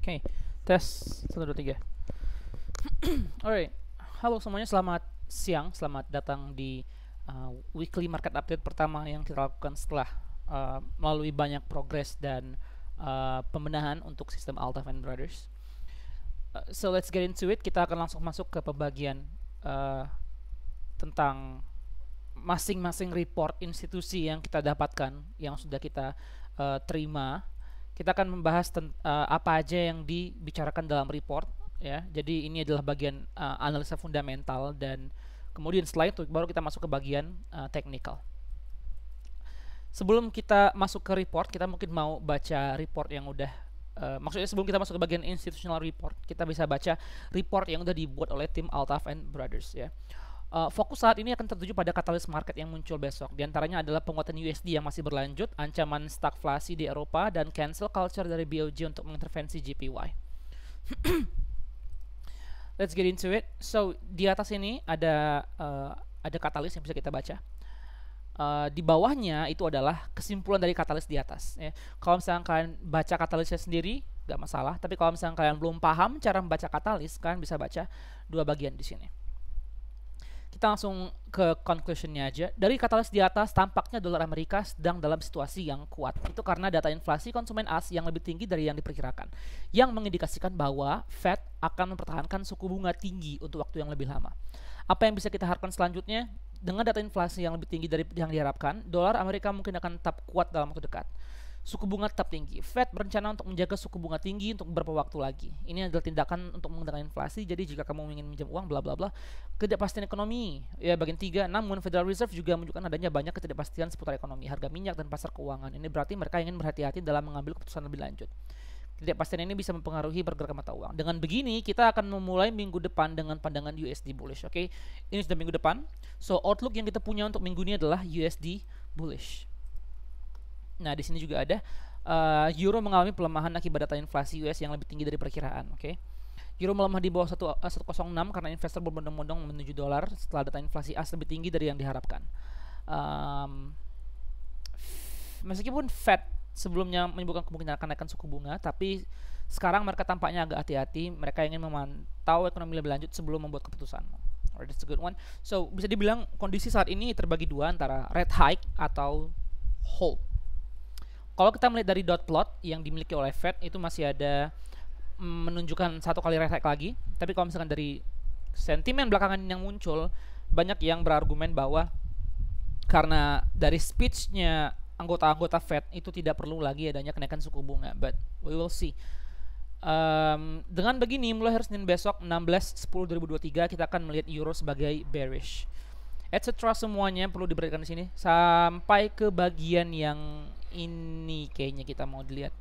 Oke, tes 1, 2, 3. Alright, halo semuanya, selamat siang, selamat datang di weekly market update pertama yang kita lakukan setelah melalui banyak progres dan pembenahan untuk sistem Altaf and Brothers. So let's get into it. Kita akan langsung masuk ke pembagian tentang masing-masing report institusi yang kita dapatkan, yang sudah kita terima. Kita akan membahas apa aja yang dibicarakan dalam report, ya. Jadi ini adalah bagian analisa fundamental, dan kemudian setelah itu baru kita masuk ke bagian technical. Sebelum kita masuk ke report, kita mungkin mau baca report yang udah maksudnya sebelum kita masuk ke bagian institutional report, kita bisa baca report yang udah dibuat oleh tim Altaf and Brothers, ya. Fokus saat ini akan tertuju pada katalis market yang muncul besok. Di antaranya adalah penguatan USD yang masih berlanjut, ancaman stagflasi di Eropa, dan cancel culture dari BOJ untuk mengintervensi JPY. Let's get into it. So di atas ini ada katalis yang bisa kita baca. Di bawahnya itu adalah kesimpulan dari katalis di atas, ya. Kalau misalnya kalian baca katalisnya sendiri nggak masalah, tapi kalau misalnya kalian belum paham cara membaca katalis, kalian bisa baca dua bagian di sini. Kita langsung ke conclusionnya aja. Dari katalis di atas, tampaknya dolar Amerika sedang dalam situasi yang kuat. Itu karena data inflasi konsumen AS yang lebih tinggi dari yang diperkirakan, yang mengindikasikan bahwa Fed akan mempertahankan suku bunga tinggi untuk waktu yang lebih lama. Apa yang bisa kita harapkan selanjutnya? Dengan data inflasi yang lebih tinggi dari yang diharapkan, dolar Amerika mungkin akan tetap kuat dalam waktu dekat. Suku bunga tetap tinggi. Fed berencana untuk menjaga suku bunga tinggi untuk beberapa waktu lagi. Ini adalah tindakan untuk mengendalikan inflasi. Jadi jika kamu ingin minjam uang, bla bla bla. Ketidakpastian ekonomi, ya, bagian 3. Namun Federal Reserve juga menunjukkan adanya banyak ketidakpastian seputar ekonomi, harga minyak, dan pasar keuangan. Ini berarti mereka ingin berhati-hati dalam mengambil keputusan lebih lanjut. Ketidakpastian ini bisa mempengaruhi pergerakan mata uang. Dengan begini, kita akan memulai minggu depan dengan pandangan USD bullish. Oke, ini sudah minggu depan. So outlook yang kita punya untuk minggu ini adalah USD bullish. Nah, di sini juga ada euro mengalami pelemahan akibat data inflasi US yang lebih tinggi dari perkiraan. Oke. Euro melemah di bawah 106 karena investor berbondong-bondong menuju dolar setelah data inflasi AS lebih tinggi dari yang diharapkan. Meskipun Fed sebelumnya menyebutkan kemungkinan akan naikkan suku bunga, tapi sekarang mereka tampaknya agak hati-hati. Mereka ingin memantau ekonomi lebih lanjut sebelum membuat keputusan. Alright, that's a good one. So, bisa dibilang kondisi saat ini terbagi dua, antara rate hike atau hold. Kalau kita melihat dari dot plot yang dimiliki oleh Fed, itu masih ada menunjukkan satu kali rate hike lagi. Tapi kalau misalkan dari sentimen belakangan yang muncul, banyak yang berargumen bahwa karena dari speech-nya anggota-anggota Fed itu tidak perlu lagi adanya kenaikan suku bunga. But we will see. Dengan begini, mulai hari Senin besok 16/10/2023 kita akan melihat euro sebagai bearish, etc. Semuanya perlu diperhatikan di sini sampai ke bagian yang ini kayaknya kita mau dilihat.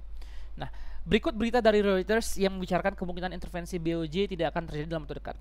Nah, berikut berita dari Reuters yang membicarakan kemungkinan intervensi BOJ tidak akan terjadi dalam waktu dekat.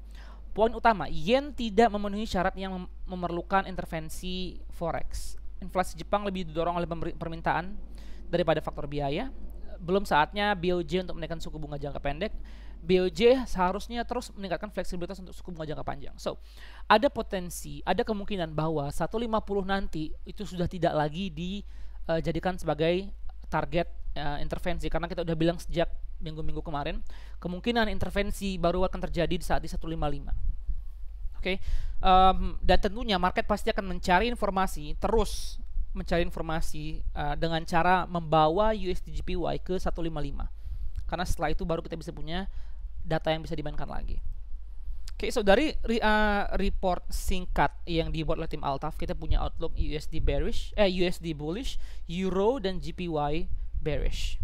Poin utama, yen tidak memenuhi syarat yang memerlukan intervensi forex. Inflasi Jepang lebih didorong oleh permintaan daripada faktor biaya. Belum saatnya BOJ untuk menaikkan suku bunga jangka pendek. BOJ seharusnya terus meningkatkan fleksibilitas untuk suku bunga jangka panjang. So, ada potensi, ada kemungkinan bahwa 150 nanti itu sudah tidak lagi dijadikan sebagai target intervensi, karena kita udah bilang sejak minggu-minggu kemarin kemungkinan intervensi baru akan terjadi di saat di 155. Oke. Dan tentunya market pasti akan mencari informasi, terus mencari informasi dengan cara membawa USD JPY ke 155. Karena setelah itu baru kita bisa punya data yang bisa dimainkan lagi. Oke, so dari report singkat yang dibuat oleh tim Altaf, kita punya outlook USD bullish, euro dan JPY bearish.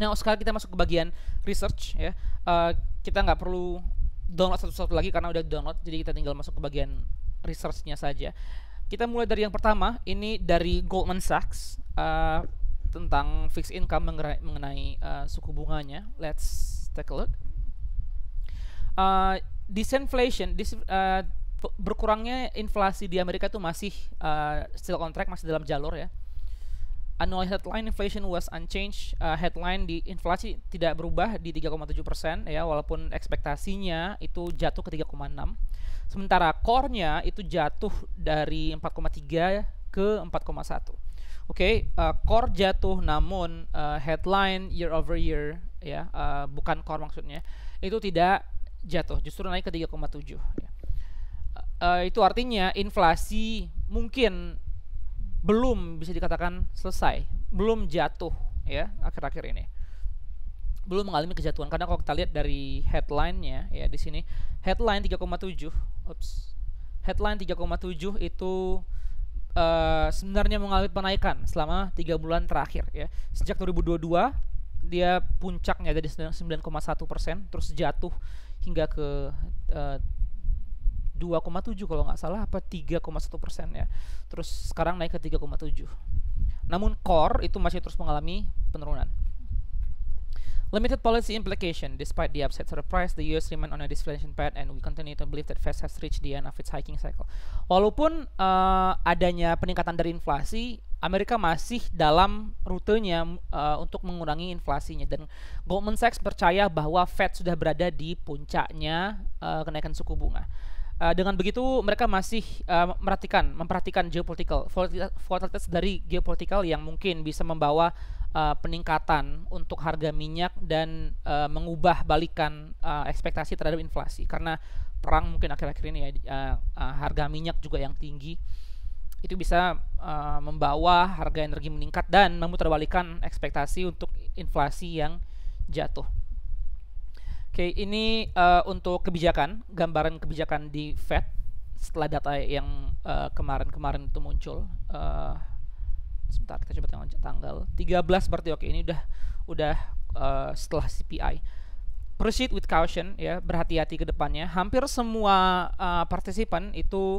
Nah, sekarang kita masuk ke bagian research, ya. Kita nggak perlu download satu-satu lagi karena udah download, jadi kita tinggal masuk ke bagian researchnya saja. Kita mulai dari yang pertama, ini dari Goldman Sachs tentang fixed income mengenai suku bunganya. Let's take a look. Disinflation, berkurangnya inflasi di Amerika itu masih still on track, masih dalam jalur, ya. Annual headline inflation was unchanged. Headline di inflasi tidak berubah di 3,7%, ya, walaupun ekspektasinya itu jatuh ke 3,6. Sementara core-nya itu jatuh dari 4,3 ke 4,1. Oke, core jatuh, namun headline year over year ya, bukan core maksudnya, itu tidak jatuh, justru naik ke 3,7 ya. Itu artinya inflasi mungkin belum bisa dikatakan selesai, belum jatuh ya akhir-akhir ini, belum mengalami kejatuhan, karena kalau kita lihat dari headline-nya ya, di sini headline 3,7, headline 3,7 itu sebenarnya mengalami penaikan selama 3 bulan terakhir ya. Sejak 2022 dia puncaknya dari 9,1%, terus jatuh hingga ke 2,7 kalau nggak salah, apa 3,1% ya. Terus sekarang naik ke 3,7. Namun core itu masih terus mengalami penurunan. Limited policy implication. Despite the upside surprise, the US remain on a deflation path and we continue to believe that Fed has reached the end of its hiking cycle. Walaupun adanya peningkatan dari inflasi, Amerika masih dalam rutenya untuk mengurangi inflasinya, dan Goldman Sachs percaya bahwa Fed sudah berada di puncaknya kenaikan suku bunga. Dengan begitu mereka masih memperhatikan volatilitas dari geopolitikal yang mungkin bisa membawa peningkatan untuk harga minyak dan mengubah balikan ekspektasi terhadap inflasi, karena perang mungkin akhir-akhir ini ya, harga minyak juga yang tinggi itu bisa membawa harga energi meningkat dan memutarbalikan ekspektasi untuk inflasi yang jatuh. Oke, ini untuk kebijakan, gambaran kebijakan di Fed setelah data yang kemarin itu muncul. Sebentar, kita coba tanggal 13 berarti. Oke, ini udah setelah CPI. Proceed with caution ya, berhati-hati ke depannya. Hampir semua partisipan itu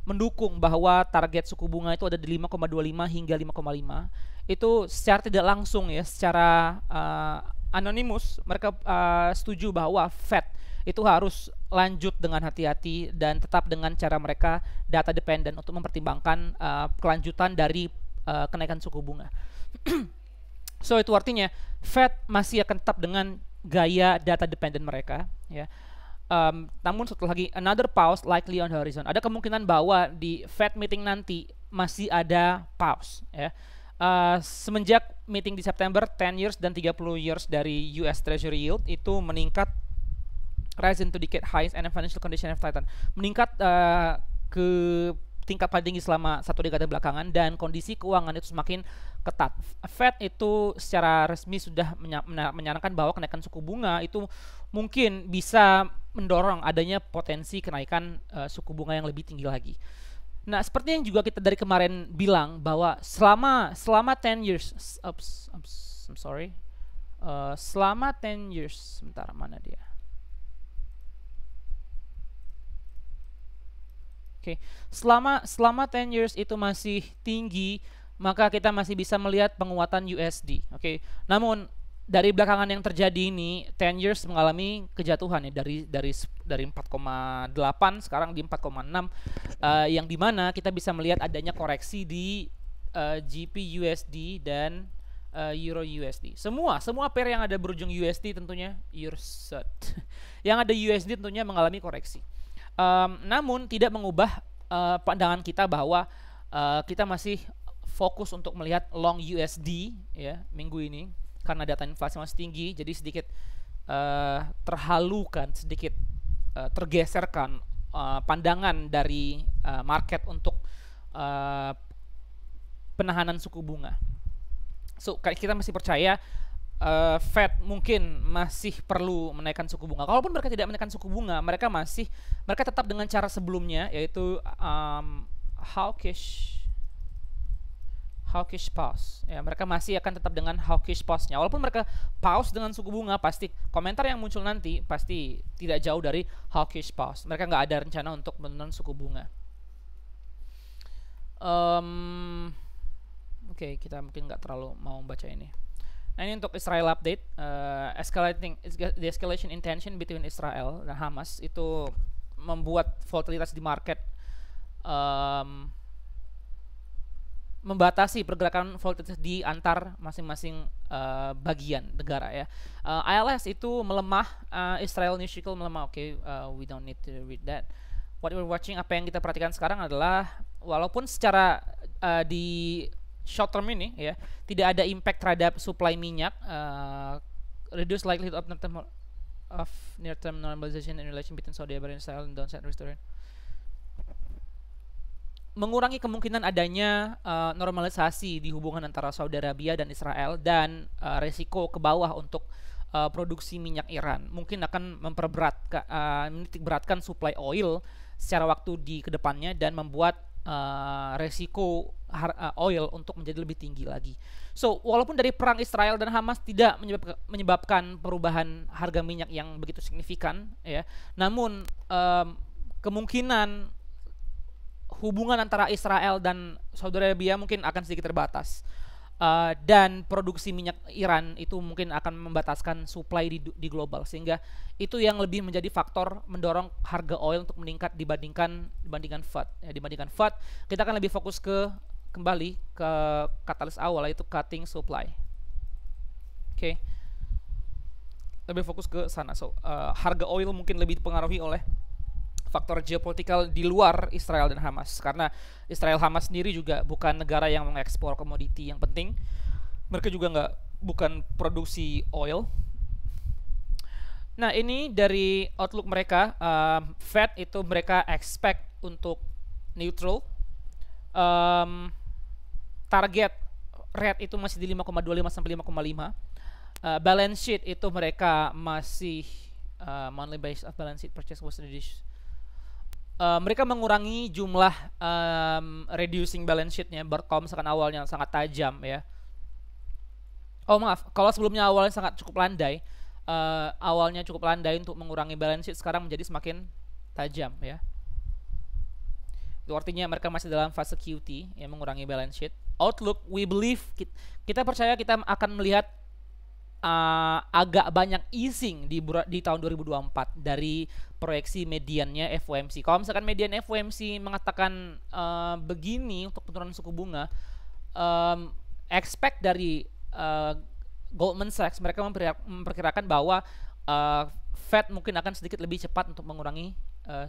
mendukung bahwa target suku bunga itu ada di 5,25 hingga 5,5. Itu secara tidak langsung ya, secara anonimus mereka setuju bahwa Fed itu harus lanjut dengan hati-hati dan tetap dengan cara mereka data dependent untuk mempertimbangkan kelanjutan dari kenaikan suku bunga. So itu artinya Fed masih akan tetap dengan gaya data dependent mereka ya. Namun satu lagi, another pause likely on the horizon. Ada kemungkinan bahwa di Fed meeting nanti masih ada pause ya. Semenjak meeting di September, 10 years dan 30 years dari US Treasury yield itu meningkat, rise into decade highs and financial condition have tightened, meningkat ke tingkat paling tinggi selama satu dekade belakangan, dan kondisi keuangan itu semakin ketat. Fed itu secara resmi sudah menyarankan bahwa kenaikan suku bunga itu mungkin bisa mendorong adanya potensi kenaikan suku bunga yang lebih tinggi lagi. Nah, seperti yang juga kita dari kemarin bilang bahwa selama 10 years, selama 10 years, sebentar, mana dia? Oke, selama 10 years itu masih tinggi, maka kita masih bisa melihat penguatan USD. Oke, namun dari belakangan yang terjadi ini, 10 years mengalami kejatuhan ya, dari 4,8 sekarang di 4,6, yang dimana kita bisa melihat adanya koreksi di GP USD dan Euro USD. Semua pair yang ada berujung USD tentunya yang ada USD tentunya mengalami koreksi. Namun tidak mengubah pandangan kita bahwa kita masih fokus untuk melihat long USD ya minggu ini, karena data inflasi masih tinggi, jadi sedikit terhalukan, sedikit tergeserkan pandangan dari market untuk penahanan suku bunga. So kita masih percaya Fed mungkin masih perlu menaikkan suku bunga. Kalaupun mereka tidak menaikkan suku bunga, mereka tetap dengan cara sebelumnya, yaitu hawkish pause. Ya, mereka masih akan tetap dengan hawkish pause-nya. Walaupun mereka pause dengan suku bunga, pasti komentar yang muncul nanti pasti tidak jauh dari hawkish pause. Mereka nggak ada rencana untuk menurunkan suku bunga. Oke, kita mungkin nggak terlalu mau baca ini. Nah, ini untuk Israel update. The escalation in tension between Israel dan Hamas itu membuat volatilitas di market, membatasi pergerakan volatilitas di antar masing-masing bagian negara ya. ILS itu melemah, Israel News Cycle melemah. Oke, we don't need to read that. What we're watching, apa yang kita perhatikan sekarang adalah walaupun secara di short term ini ya tidak ada impact terhadap supply minyak, reduce likelihood of near-term normalization in relation between Saudi Arabia and Israel and downside restoration. Mengurangi kemungkinan adanya normalisasi di hubungan antara Saudi Arabia dan Israel, dan resiko ke bawah untuk produksi minyak Iran mungkin akan menitik beratkan supply oil secara waktu di kedepannya dan membuat resiko oil untuk menjadi lebih tinggi lagi. So, walaupun dari perang Israel dan Hamas tidak menyebabkan perubahan harga minyak yang begitu signifikan, ya, namun kemungkinan hubungan antara Israel dan Saudi Arabia mungkin akan sedikit terbatas, dan produksi minyak Iran itu mungkin akan membataskan supply di global, sehingga itu yang lebih menjadi faktor mendorong harga oil untuk meningkat dibandingkan FUD. Ya, dibandingkan FUD, kita akan lebih fokus kembali ke katalis awal, yaitu cutting supply. Oke. Lebih fokus ke sana. So, harga oil mungkin lebih dipengaruhi oleh faktor geopolitikal di luar Israel dan Hamas, karena Israel Hamas sendiri juga bukan negara yang mengekspor komoditi yang penting. Mereka juga bukan produksi oil. Nah, ini dari outlook mereka. Fed itu mereka expect untuk neutral. Target rate itu masih di 5,25 sampai 5,5. Balance sheet itu mereka masih monthly based of balance sheet purchase was reduced. Mereka mengurangi jumlah reducing balance sheet-nya. Kalau misalkan awalnya sangat tajam, ya. Oh maaf, kalau sebelumnya awalnya cukup landai, untuk mengurangi balance sheet, sekarang menjadi semakin tajam, ya. Itu artinya mereka masih dalam fase QT, yang mengurangi balance sheet. Outlook, we believe, kita percaya kita akan melihat agak banyak easing di tahun 2024 dari proyeksi mediannya FOMC. Kalau misalkan median FOMC mengatakan begini untuk penurunan suku bunga, expect dari Goldman Sachs, mereka memperkirakan bahwa Fed mungkin akan sedikit lebih cepat untuk mengurangi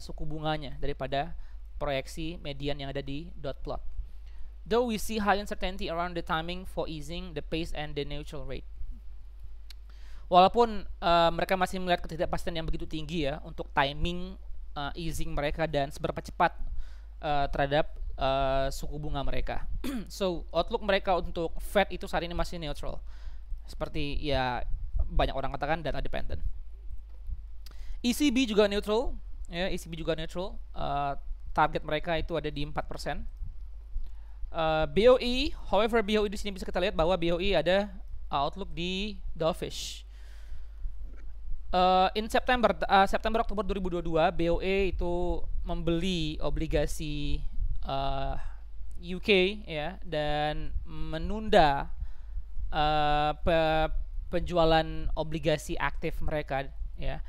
suku bunganya daripada proyeksi median yang ada di dot plot. Though we see high uncertainty around the timing for easing, the pace, and the neutral rate. Walaupun mereka masih melihat ketidakpastian yang begitu tinggi, ya, untuk timing easing mereka dan seberapa cepat terhadap suku bunga mereka. So, outlook mereka untuk Fed itu saat ini masih neutral. Seperti, ya, banyak orang katakan data dependent. ECB juga neutral, ya, ECB juga neutral. Target mereka itu ada di 4%. BOE, however, BOE di sini bisa kita lihat bahwa BOE ada outlook di dovish. In September Oktober 2022, BOE itu membeli obligasi UK, ya, dan menunda penjualan obligasi aktif mereka, ya.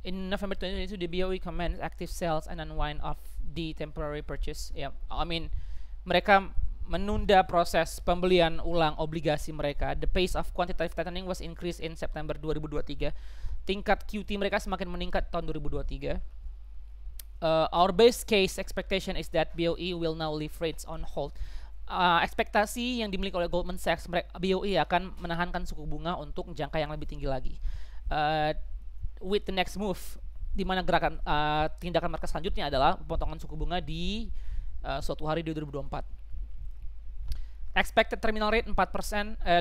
In November 2022, the BOE commenced active sales and unwind of the temporary purchase. Ya, I mean, mereka menunda proses pembelian ulang obligasi mereka. The pace of quantitative tightening was increased in September 2023. Tingkat QT mereka semakin meningkat tahun 2023. Our base case expectation is that BOE will now leave rates on hold. Ekspektasi yang dimiliki oleh Goldman Sachs, BOE akan menahankan suku bunga untuk jangka yang lebih tinggi lagi. With the next move, di mana tindakan mereka selanjutnya adalah pemotongan suku bunga di suatu hari di 2024. Expected terminal rate 4%, 5,25%,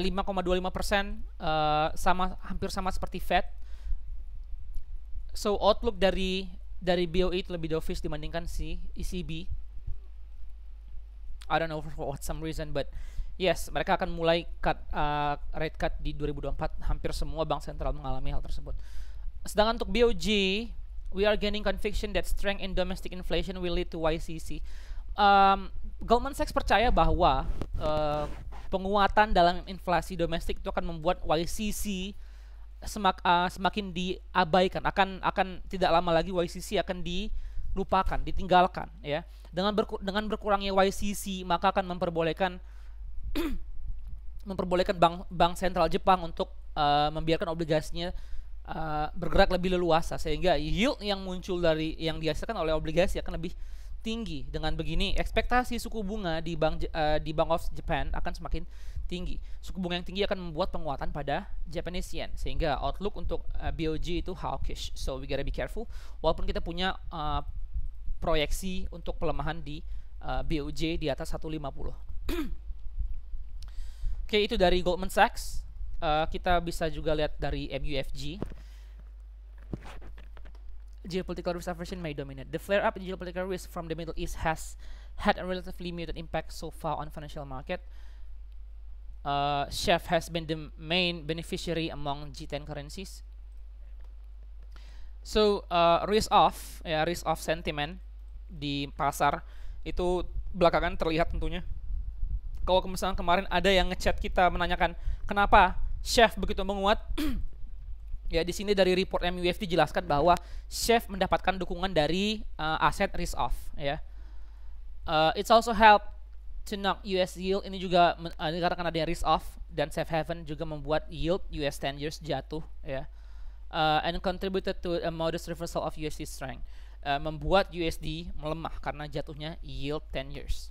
hampir sama seperti Fed. So, outlook dari BOE itu lebih dovish dibandingkan si ECB. I don't know for what some reason, but yes, mereka akan mulai rate cut di 2024. Hampir semua bank sentral mengalami hal tersebut. Sedangkan untuk BOJ, we are gaining conviction that strength in domestic inflation will lead to YCC. Goldman Sachs percaya bahwa penguatan dalam inflasi domestik itu akan membuat YCC semakin diabaikan. Akan tidak lama lagi YCC akan dilupakan, ditinggalkan, ya. Dengan berkurangnya YCC, maka akan memperbolehkan bank sentral Jepang untuk membiarkan obligasinya bergerak lebih leluasa, sehingga yield yang muncul yang dihasilkan oleh obligasi akan lebih tinggi. Dengan begini, ekspektasi suku bunga di Bank of Japan akan semakin tinggi. Suku bunga yang tinggi akan membuat penguatan pada Japanese yen, sehingga outlook untuk BOJ itu hawkish. So we gotta be careful. Walaupun kita punya proyeksi untuk pelemahan di BOJ di atas 150. Oke, itu dari Goldman Sachs. Kita bisa juga lihat dari MUFG. Geopolitical risk aversion may dominate. The flare-up in geopolitical risk from the Middle East has had a relatively muted impact so far on financial market. SHEF has been the main beneficiary among G10 currencies. So risk off sentiment di pasar itu belakangan terlihat tentunya. Kalau misalnya kemarin ada yang ngechat kita menanyakan kenapa SHEF begitu menguat. Ya, di sini dari report MUFG dijelaskan bahwa SHEF mendapatkan dukungan dari aset risk off, ya. It's also help to knock US yield, ini juga karena ada risk off, dan safe haven juga membuat yield US 10 years jatuh, ya. And contributed to a modest reversal of USD strength. Membuat USD melemah karena jatuhnya yield 10 years.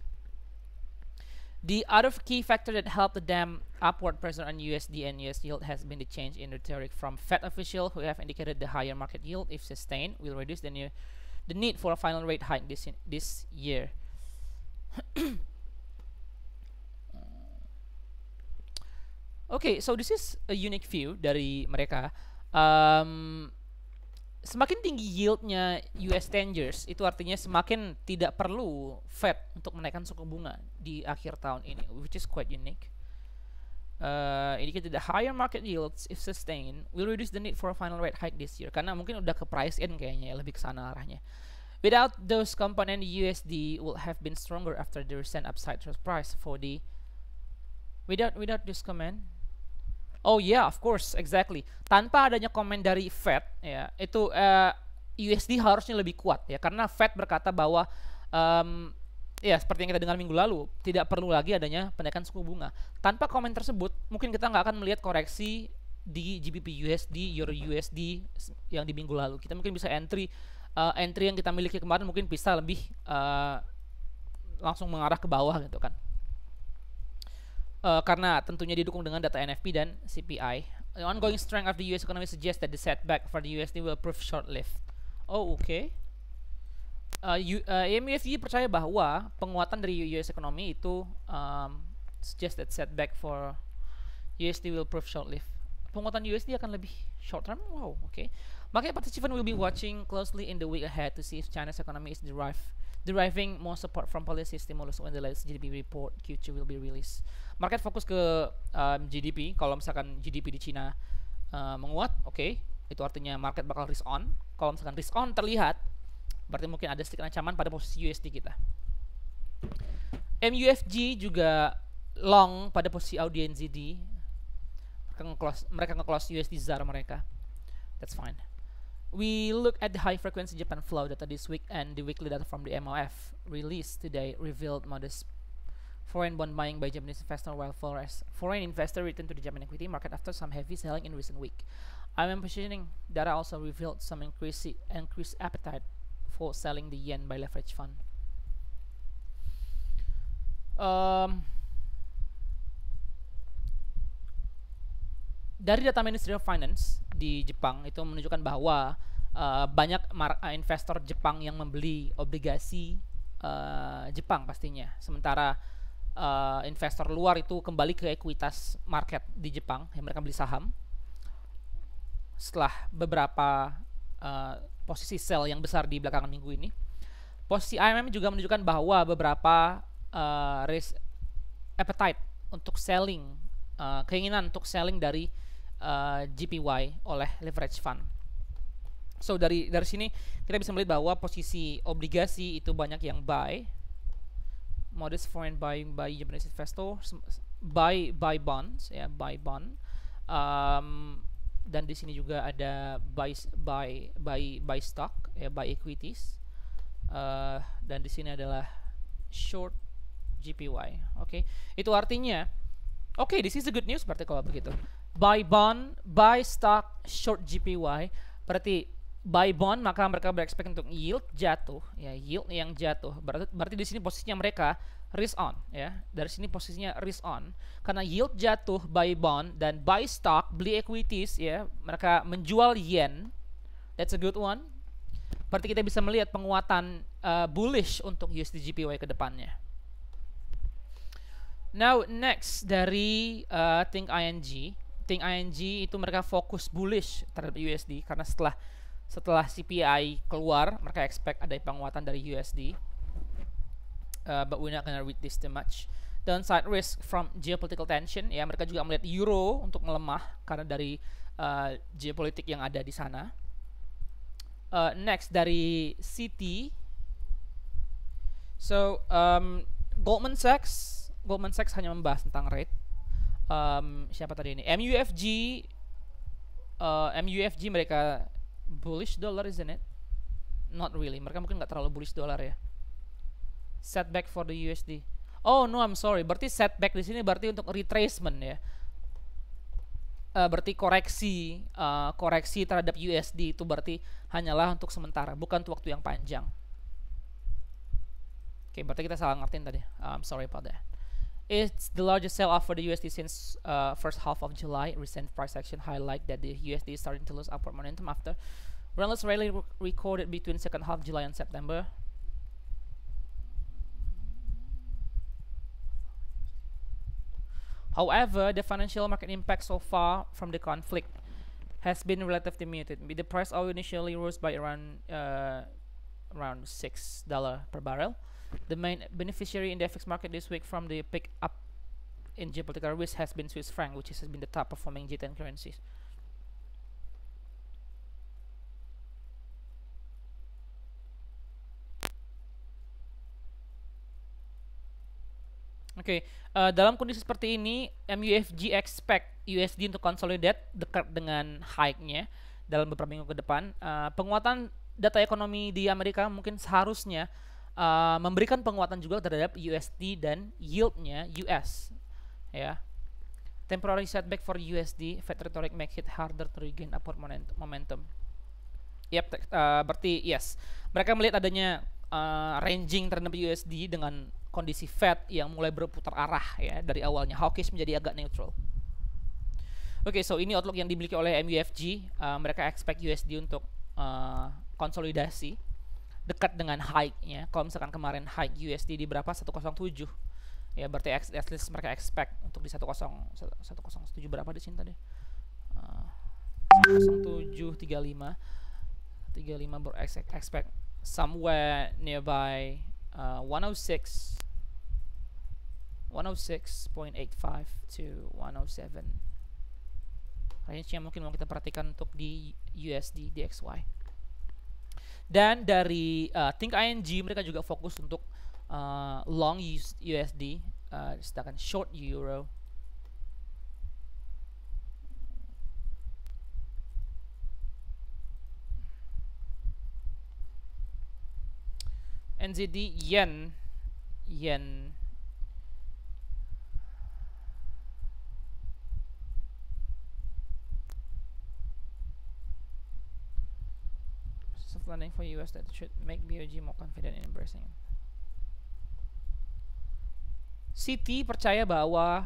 The other key factor that helped to damp upward pressure on USD and US yield has been the change in rhetoric from Fed officials who have indicated the higher market yield, if sustained, will reduce the need for a final rate hike this year. Okay, so this is a unique view dari mereka. Semakin tinggi yieldnya US 10 years, itu artinya semakin tidak perlu Fed untuk menaikkan suku bunga di akhir tahun ini, which is quite unique. Indicated the higher market yields, if sustained, will reduce the need for a final rate hike this year. Karena mungkin udah ke price in kayaknya ya, lebih ke sana arahnya. Without those components, USD will have been stronger after the recent upside surprise for the... Without this comment. Oh yeah, of course, exactly. Tanpa adanya komen dari Fed, ya, itu USD harusnya lebih kuat, ya, karena Fed berkata bahwa, ya, seperti yang kita dengar minggu lalu, tidak perlu lagi adanya penaikan suku bunga. Tanpa komen tersebut, mungkin kita nggak akan melihat koreksi di GBP USD, Euro USD yang di minggu lalu. Kita mungkin bisa entry yang kita miliki kemarin mungkin bisa lebih langsung mengarah ke bawah gitu kan. Karena tentunya didukung dengan data NFP dan CPI. The ongoing strength of the US economy suggests that the setback for the USD will prove short-lived. Oh, okay. MUFG percaya bahwa penguatan dari US economy itu suggest that setback for USD will prove short-lived. Penguatan USD akan lebih short-term. Wow, okay. Market participants will be watching closely in the week ahead to see if China's economy is deriving more support from policy stimulus when the latest GDP report Q2 will be released. Market fokus ke GDP. Kalau misalkan GDP di China menguat, oke, itu artinya market bakal risk on. Kalau misalkan risk on terlihat, berarti mungkin ada sedikit ancaman pada posisi USD kita. MUFG juga long pada posisi Audi NZD. Mereka nge-close USD ZAR mereka. That's fine. We look at the high frequency Japan flow data this week, and the weekly data from the MOF released today revealed modest foreign bond buying by Japanese investors, while foreign investor returned to the Japan equity market after some heavy selling in recent week. IMF positioning data also revealed some increased appetite for selling the yen by leverage fund. Dari data Ministry of Finance di Jepang itu menunjukkan bahwa banyak investor Jepang yang membeli obligasi Jepang pastinya. Sementara investor luar itu kembali ke ekuitas market di Jepang, yang mereka beli saham setelah beberapa posisi sell yang besar di belakangan minggu ini. Posisi IMF juga menunjukkan bahwa beberapa risk appetite untuk selling, keinginan untuk selling dari GPY oleh leverage fund. So dari sini kita bisa melihat bahwa posisi obligasi itu banyak yang buy, modest foreign buying by Japanese investors, buy bonds, ya, buy bond. Dan di sini juga ada buy stock, ya, buy equities. Dan di sini adalah short GPY. Oke, itu artinya this is a good news berarti kalau begitu. Buy bond, buy stock, short GPY. Berarti buy bond, maka mereka berekspekt untuk yield jatuh, ya, yield yang jatuh. Berarti di sini posisinya mereka risk on, ya. Dari sini posisinya risk on karena yield jatuh, buy bond, dan buy stock, beli equities, ya. Mereka menjual yen. That's a good one. Berarti kita bisa melihat penguatan bullish untuk USD JPY ke depannya. Now next dari Think ING. Think ING itu mereka fokus bullish terhadap USD karena setelah CPI keluar, mereka expect ada penguatan dari USD. But we're not gonna read this too much. Downside risk from geopolitical tension, ya, mereka juga melihat euro untuk melemah karena dari geopolitik yang ada di sana. Next dari Citi. So Goldman Sachs hanya membahas tentang rate. Siapa tadi ini? MUFG mereka bullish dollar, isn't it? Not really. Mereka mungkin nggak terlalu bullish dollar, ya. Setback for the USD. Oh no, I'm sorry. Berarti setback di sini berarti untuk retracement, ya. Berarti koreksi terhadap USD itu berarti hanyalah untuk sementara, bukan untuk waktu yang panjang. Oke, berarti kita salah ngertiin tadi. I'm sorry about that. It's the largest sell-off for the USD since first half of July. Recent price action highlight that the USD is starting to lose upward momentum after relentless rally recorded between second half July and September. However, the financial market impact so far from the conflict has been relatively muted. The price oil initially rose by around $6 per barrel. The main beneficiary in the FX market this week from the pick up in geopolitical risk has been Swiss franc, which has been the top performing G10 currencies. Oke, dalam kondisi seperti ini, MUFG expect USD untuk consolidate dekat dengan high-nya dalam beberapa minggu ke depan. Penguatan data ekonomi di Amerika mungkin seharusnya memberikan penguatan juga terhadap USD dan yieldnya US, ya. Temporary setback for USD, Fed rhetoric make it harder to regain upward momentum. Yep, berarti yes, mereka melihat adanya ranging terhadap USD dengan kondisi Fed yang mulai berputar arah, ya, dari awalnya hawkish menjadi agak neutral. Oke, so ini outlook yang dimiliki oleh MUFG. Mereka expect USD untuk konsolidasi dekat dengan high-nya. Kalau misalkan kemarin high USD di berapa? 107. Ya, berarti at least mereka expect untuk di 107 berapa di sini tadi? 10735 baru expect somewhere nearby 106.85 to 107. Range-nya mungkin mau kita perhatikan untuk di USD DXY. Dan dari Think ING mereka juga fokus untuk long USD, sedangkan short euro. NZD yen planning for US that should make BOJ more confident in embracing it. Citi percaya bahwa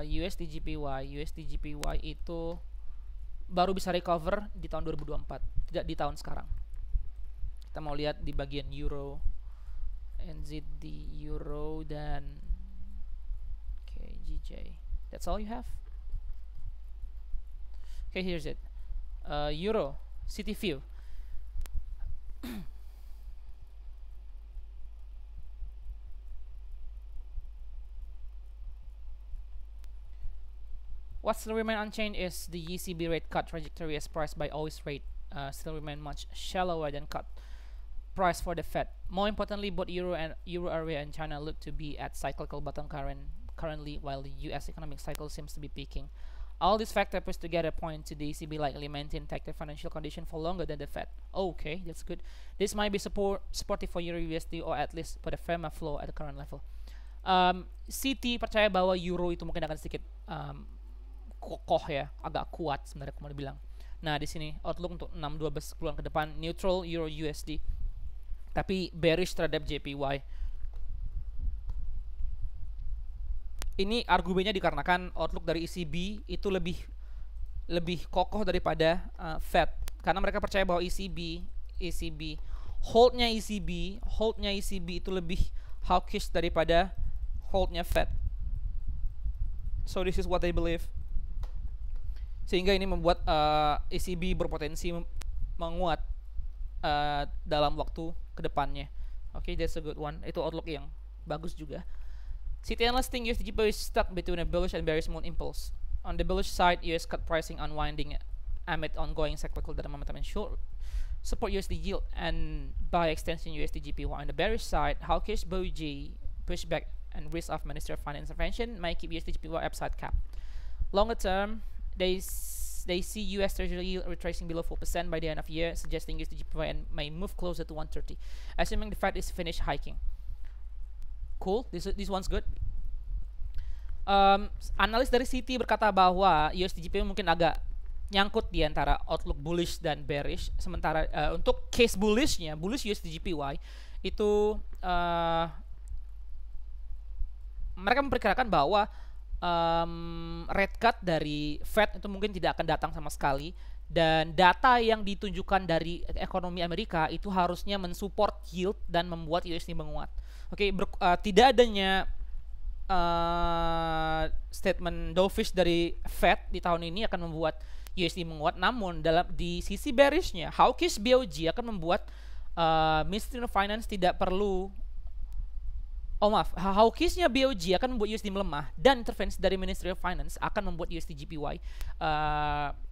USD JPY itu baru bisa recover di tahun 2024, tidak di tahun sekarang. Kita mau lihat di bagian euro, NZD euro, dan KGJ. That's all you have. Okay, here's it. Euro, Citi view. What still remain unchanged is the ECB rate cut trajectory as priced by always rate still remain much shallower than cut price for the Fed. More importantly, both euro area and China look to be at cyclical bottom currently, while the US economic cycle seems to be peaking. All these factors put together point to the ECB likely maintain tighter financial condition for longer than the Fed. Okay, that's good. This might be supportive for Euro USD or at least for the firmer flow at the current level. Citi percaya bahwa euro itu mungkin akan sedikit kokoh, ya, agak kuat sebenarnya kalau dibilang. Nah, di sini outlook untuk 6-12 bulan ke depan neutral Euro USD, tapi bearish terhadap JPY. Ini argumennya dikarenakan outlook dari ECB itu lebih kokoh daripada Fed, karena mereka percaya bahwa holdnya ECB itu lebih hawkish daripada holdnya Fed. So this is what I believe. Sehingga ini membuat ECB berpotensi menguat dalam waktu kedepannya. Oke, that's a good one. Itu outlook yang bagus juga. City analysts think USD/GBP is stuck between a bullish and bearish moon impulse. On the bullish side, US cut pricing unwinding amid ongoing cyclical data momentum and short support USD yield and by extension USD/GPY. On the bearish side, hawkish BOJ pushback and risk of Ministry of Finance intervention may keep USD/GPY upside cap. Longer term, they see US Treasury yield retracing below 4% by the end of year, suggesting USD/GPY may move closer to 130, assuming the Fed is finished hiking. Cool, this one's good. Analis dari Citi berkata bahwa USD/GPY mungkin agak nyangkut di antara outlook bullish dan bearish. Sementara untuk case bullish USD/GPY itu mereka memperkirakan bahwa rate cut dari Fed itu mungkin tidak akan datang sama sekali, dan data yang ditunjukkan dari ekonomi Amerika itu harusnya mensupport yield dan membuat USD menguat. Oke, tidak adanya statement dovish dari Fed di tahun ini akan membuat USD menguat. Namun di sisi bearishnya, hawkish BOJ akan membuat Ministry of Finance tidak perlu hawkishnya BOJ akan membuat USD melemah, dan intervensi dari Ministry of Finance akan membuat USD/GPY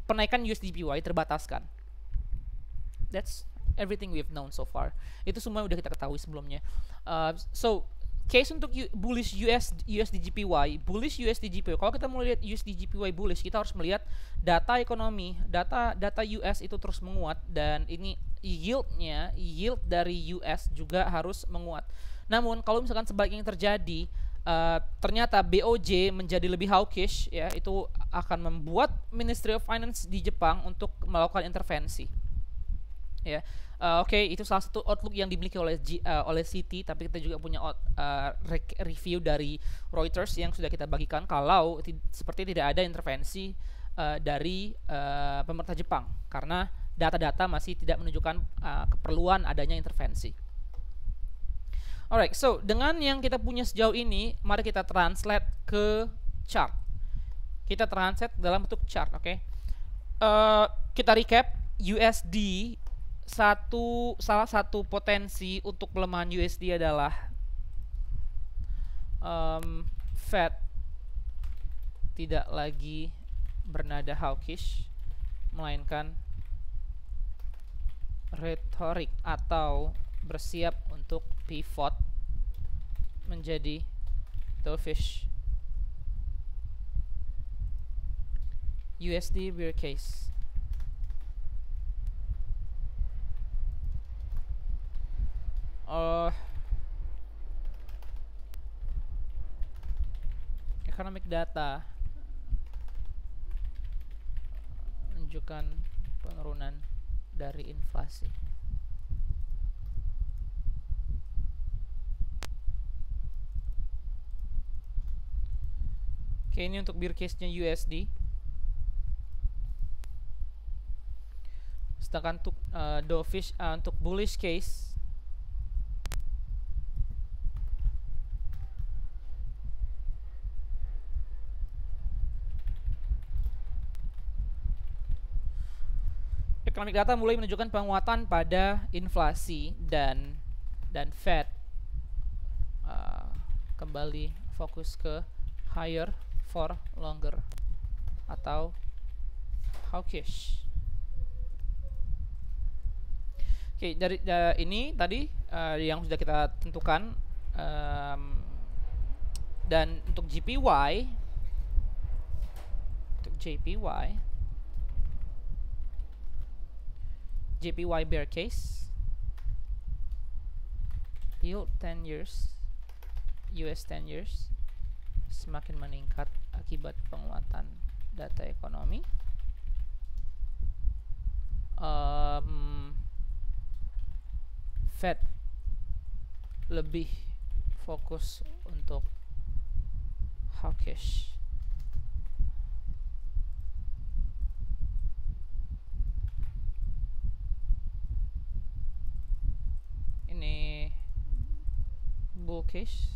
penaikan USD/GPY terbataskan. That's everything we've known so far. Itu semua udah kita ketahui sebelumnya. So case untuk bullish USD/GPY, kalau kita mau lihat USD/GPY bullish, kita harus melihat data ekonomi, data US itu terus menguat, dan ini yield dari US juga harus menguat. Namun kalau misalkan sebaliknya yang terjadi, ternyata BOJ menjadi lebih hawkish, ya, itu akan membuat Ministry of Finance di Jepang untuk melakukan intervensi. Ya, oke, itu salah satu outlook yang dimiliki oleh Citi, tapi kita juga punya review dari Reuters yang sudah kita bagikan kalau seperti tidak ada intervensi dari pemerintah Jepang, karena data-data masih tidak menunjukkan keperluan adanya intervensi. Alright, so dengan yang kita punya sejauh ini, mari kita translate ke chart. Kita translate dalam bentuk chart, oke? Kita recap, USD salah satu potensi untuk pelemahan USD adalah Fed tidak lagi bernada hawkish, melainkan retorik atau bersiap untuk pivot menjadi dovish. USD bear case. Economic data menunjukkan penurunan dari inflasi. Oke, ini untuk bear case-nya USD. Sedangkan untuk dovish, untuk bullish case, economic data mulai menunjukkan penguatan pada inflasi dan Fed kembali fokus ke higher for longer atau hawkish. Oke, dari ini tadi yang sudah kita tentukan, dan untuk JPY bear case, yield 10 years US 10 years semakin meningkat akibat penguatan data ekonomi. Fed lebih fokus untuk hawkish. Ini bullish.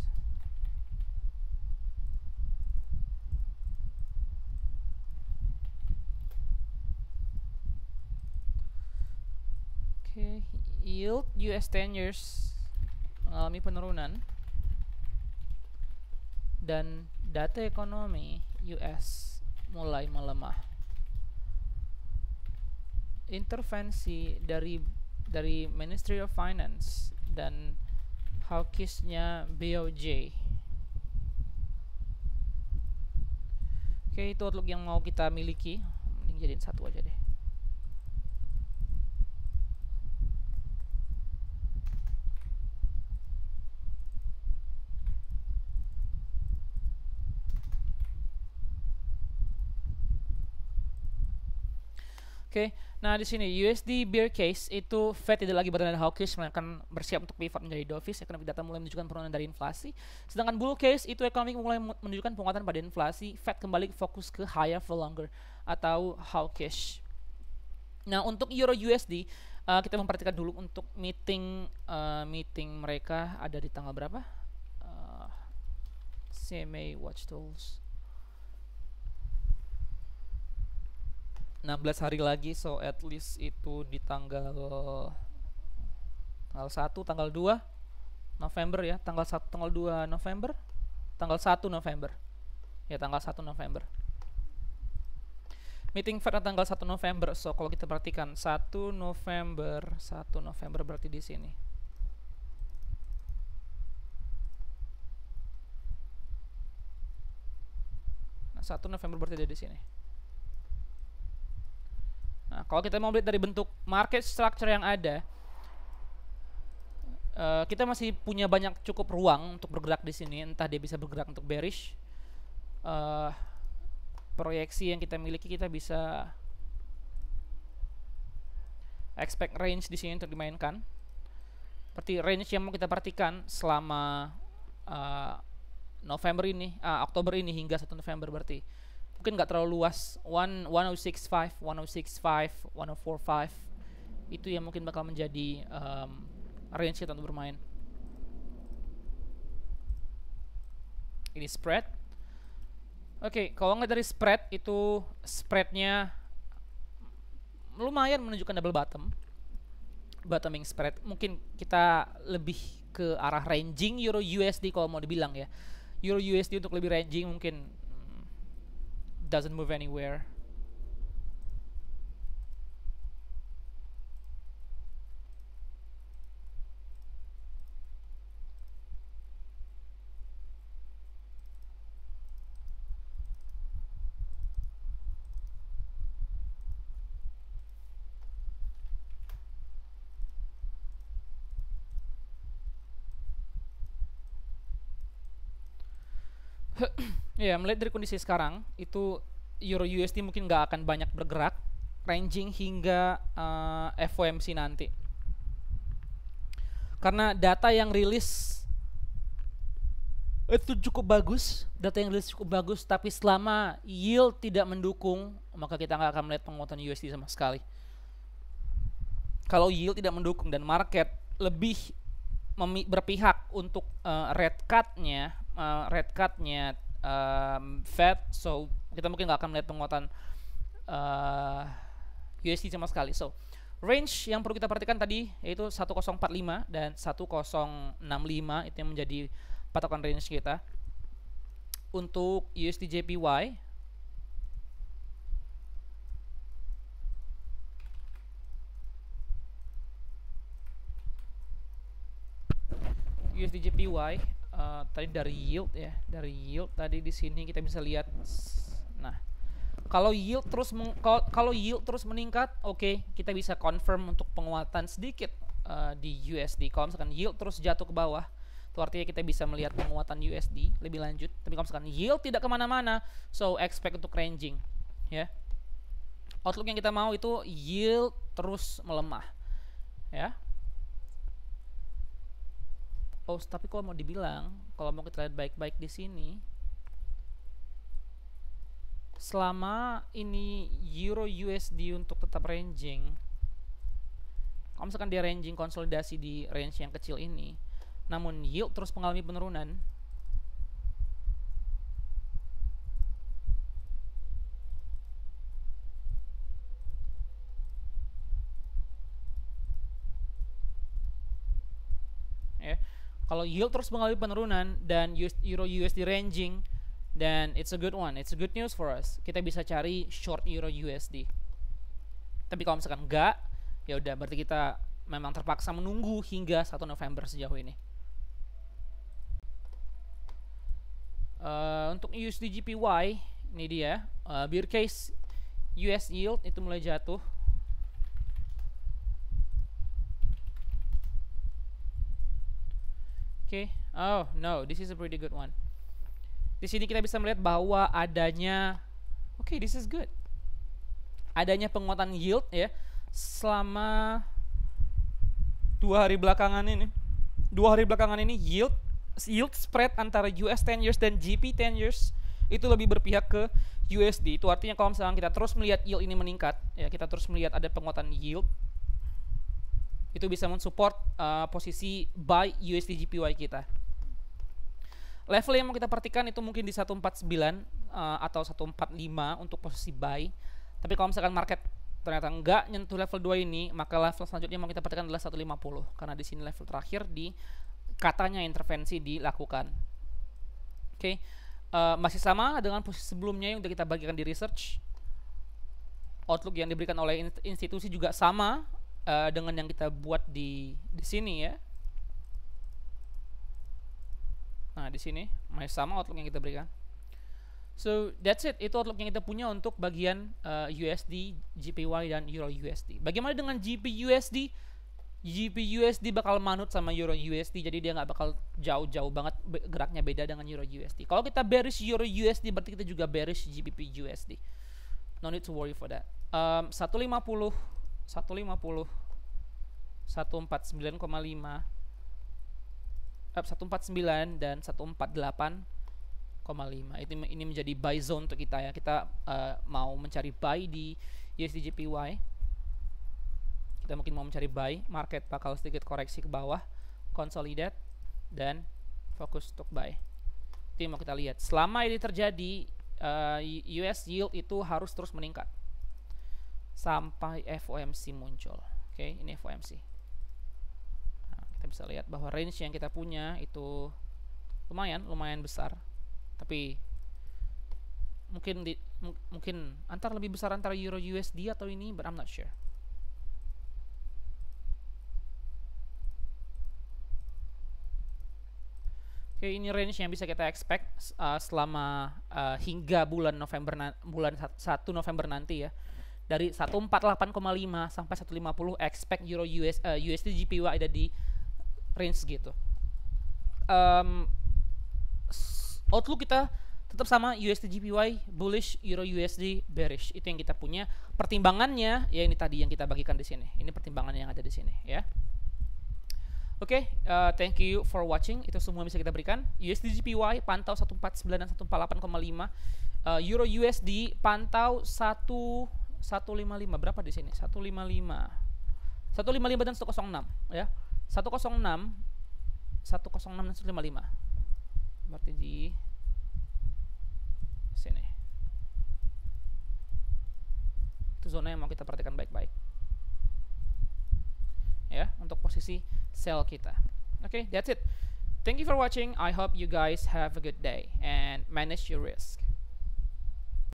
Oke, yield US 10 years mengalami penurunan dan data ekonomi US mulai melemah. Intervensi dari Ministry of Finance dan hawkishnya BOJ. Oke, itu outlook yang mau kita miliki. Mending jadiin satu aja deh. Oke, nah di sini USD bear case itu Fed tidak lagi berada hawkish, melainkan bersiap untuk pivot menjadi dovish. Ekonomi data mulai menunjukkan penurunan dari inflasi. Sedangkan bull case itu ekonomi mulai menunjukkan penguatan pada inflasi. Fed kembali fokus ke higher for longer atau hawkish. Nah untuk Euro USD kita memperhatikan dulu untuk meeting mereka ada di tanggal berapa? CMA Watch Tools. 16 hari lagi, so at least itu di tanggal 1, tanggal 2 November ya, tanggal 1, tanggal 2 November, tanggal 1 November. Ya, tanggal 1 November. Meeting Fed tanggal 1 November. So kalau kita perhatikan 1 November berarti di sini. Nah, 1 November berarti ada di sini. Nah, kalau kita mau lihat dari bentuk market structure yang ada, kita masih punya banyak cukup ruang untuk bergerak di sini. Entah dia bisa bergerak untuk bearish, proyeksi yang kita miliki, kita bisa expect range di sini untuk dimainkan. Seperti range yang mau kita perhatikan selama Oktober ini hingga 1 November berarti. Mungkin nggak terlalu luas, 1065, 1045, 1045 itu yang mungkin bakal menjadi range kita untuk bermain. Ini spread. Oke, kalau nggak dari spread itu spreadnya lumayan menunjukkan double bottoming spread. Mungkin kita lebih ke arah ranging Euro USD kalau mau dibilang ya. Euro USD untuk lebih ranging mungkin doesn't move anywhere. Ya, melihat dari kondisi sekarang itu Euro USD mungkin nggak akan banyak bergerak ranging hingga FOMC nanti, karena data yang rilis itu cukup bagus, tapi selama yield tidak mendukung maka kita nggak akan melihat penguatan USD sama sekali. Kalau yield tidak mendukung dan market lebih berpihak untuk rate cutnya Fed, so kita mungkin nggak akan melihat penguatan USD sama sekali. So range yang perlu kita perhatikan tadi yaitu 1045 dan 1065, itu yang menjadi patokan range kita. Untuk USD JPY tadi dari yield ya, tadi di sini kita bisa lihat. Nah, kalau yield terus meningkat, oke, kita bisa confirm untuk penguatan sedikit di USD. Kalau misalkan yield terus jatuh ke bawah, itu artinya kita bisa melihat penguatan USD lebih lanjut. Tapi kalau misalkan yield tidak kemana-mana, so expect untuk ranging ya. Outlook yang kita mau itu yield terus melemah ya. Oh, tapi kalau mau dibilang, kalau mau kita lihat baik-baik di sini, selama ini Euro USD untuk tetap ranging, kalau misalkan dia ranging konsolidasi di range yang kecil ini, namun yield terus mengalami penurunan, ya. Kalau yield terus mengalami penurunan dan Euro USD ranging, dan it's a good one, it's a good news for us. Kita bisa cari short Euro USD. Tapi kalau misalkan enggak, ya udah berarti kita memang terpaksa menunggu hingga 1 November sejauh ini. Untuk USD JPY ini dia, bear case US yield itu mulai jatuh. Oke, oh no, this is a pretty good one. Di sini kita bisa melihat bahwa adanya, oke, this is good. Adanya penguatan yield ya selama 2 hari belakangan ini. 2 hari belakangan ini yield spread antara US 10 years dan GP 10 years itu lebih berpihak ke USD. Itu artinya kalau misalnya kita terus melihat yield ini meningkat, ya kita terus melihat ada penguatan yield, itu bisa mensupport posisi buy USD JPY kita. Level yang mau kita perhatikan itu mungkin di 149 atau 145 untuk posisi buy. Tapi kalau misalkan market ternyata enggak nyentuh level 2 ini, maka level selanjutnya mau kita perhatikan adalah 150, karena di sini level terakhir di katanya intervensi dilakukan. Oke. Masih sama dengan posisi sebelumnya yang sudah kita bagikan di research. Outlook yang diberikan oleh institusi juga sama dengan yang kita buat di sini ya. Nah, di sini masih sama outlook yang kita berikan. So that's it. Itu outlook yang kita punya untuk bagian USD, JPY dan Euro USD. Bagaimana dengan GP USD? GP USD bakal manut sama Euro USD, jadi dia nggak bakal jauh-jauh banget geraknya, beda dengan Euro USD. Kalau kita bearish Euro USD, berarti kita juga bearish GBP USD. No need to worry for that. 149,5, 149,5, 149 dan 148,5. Ini menjadi buy zone untuk kita ya. Kita mau mencari buy di USD JPY. Kita mungkin mau mencari buy, market bakal sedikit koreksi ke bawah, consolidate dan fokus untuk buy. Itu yang mau kita lihat. Selama ini terjadi, US yield itu harus terus meningkat sampai FOMC muncul. Oke, ini FOMC. Nah, kita bisa lihat bahwa range yang kita punya itu lumayan besar. Tapi mungkin antara lebih besar antara Euro USD atau ini, but I'm not sure. Oke, ini range yang bisa kita expect selama hingga bulan 1 November nanti ya. Dari 148,5 sampai 150, expect Euro USD JPY ada di range gitu. Outlook kita tetap sama, USD JPY bullish, Euro USD bearish. Itu yang kita punya. Pertimbangannya ya ini tadi yang kita bagikan di sini. Ini pertimbangan yang ada di sini ya. Oke, thank you for watching. Itu semua bisa kita berikan. USD JPY pantau 149 dan 148,5. Euro USD pantau 155. Berapa di sini? 155 dan 106 ya. 106 dan 155. Berarti di sini. Itu zona yang mau kita perhatikan baik-baik. Ya, untuk posisi sell kita. Okay, that's it. Thank you for watching. I hope you guys have a good day and manage your risk.